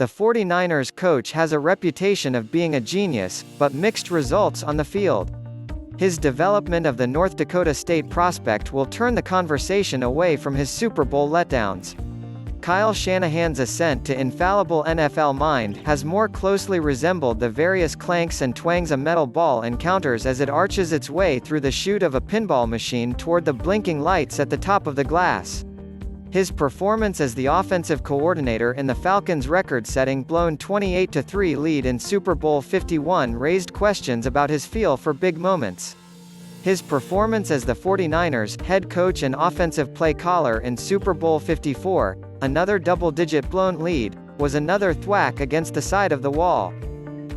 The 49ers coach has a reputation of being a genius, but mixed results on the field. His development of the North Dakota State prospect will turn the conversation away from his Super Bowl letdowns. Kyle Shanahan's ascent to infallible NFL mind has more closely resembled the various clanks and twangs a metal ball encounters as it arches its way through the chute of a pinball machine toward the blinking lights at the top of the glass. His performance as the offensive coordinator in the Falcons' record-setting blown 28-3 lead in Super Bowl 51 raised questions about his feel for big moments. His performance as the 49ers' head coach and offensive play caller in Super Bowl 54, another double-digit blown lead, was another thwack against the side of the wall.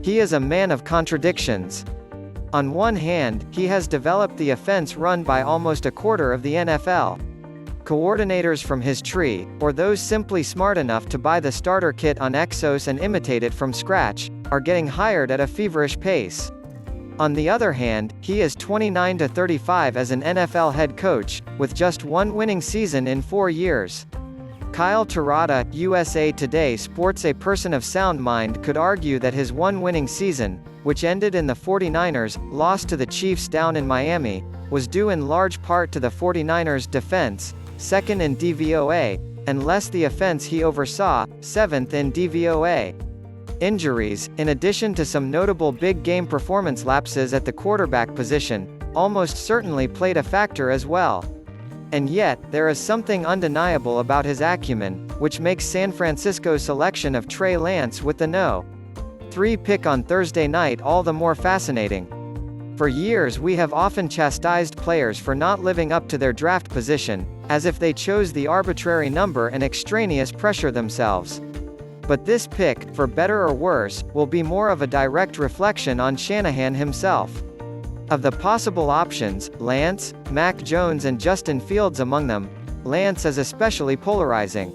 He is a man of contradictions. On one hand, he has developed the offense run by almost a quarter of the NFL. Coordinators from his tree, or those simply smart enough to buy the starter kit on EXOS and imitate it from scratch, are getting hired at a feverish pace. On the other hand, he is 29-35 as an NFL head coach, with just one winning season in 4 years. Kyle Terada, USA Today SportsA person of sound mind could argue that his one winning season, which ended in the 49ers' loss to the Chiefs down in Miami, was due in large part to the 49ers' defense, second in DVOA, and less the offense he oversaw, seventh in DVOA. Injuries, in addition to some notable big-game performance lapses at the quarterback position, almost certainly played a factor as well. And yet, there is something undeniable about his acumen, which makes San Francisco's selection of Trey Lance with the No. 3 pick on Thursday night all the more fascinating. For years we have often chastised players for not living up to their draft position, as if they chose the arbitrary number and extraneous pressure themselves. But this pick, for better or worse, will be more of a direct reflection on Shanahan himself. Of the possible options, Lance, Mac Jones and Justin Fields among them, Lance is especially polarizing.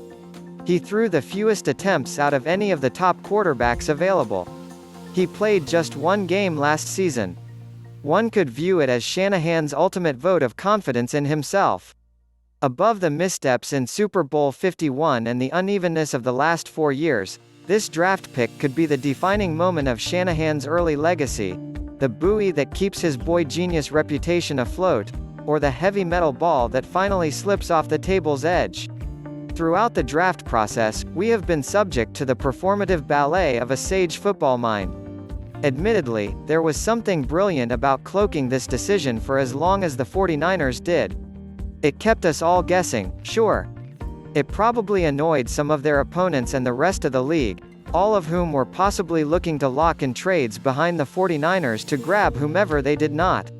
He threw the fewest attempts out of any of the top quarterbacks available. He played just one game last season. One could view it as Shanahan's ultimate vote of confidence in himself. Above the missteps in Super Bowl 51 and the unevenness of the last 4 years, this draft pick could be the defining moment of Shanahan's early legacy, the buoy that keeps his boy genius reputation afloat, or the heavy metal ball that finally slips off the table's edge. Throughout the draft process, we have been subject to the performative ballet of a sage football mind. Admittedly, there was something brilliant about cloaking this decision for as long as the 49ers did. It kept us all guessing, sure. It probably annoyed some of their opponents and the rest of the league, all of whom were possibly looking to lock in trades behind the 49ers to grab whomever they did not.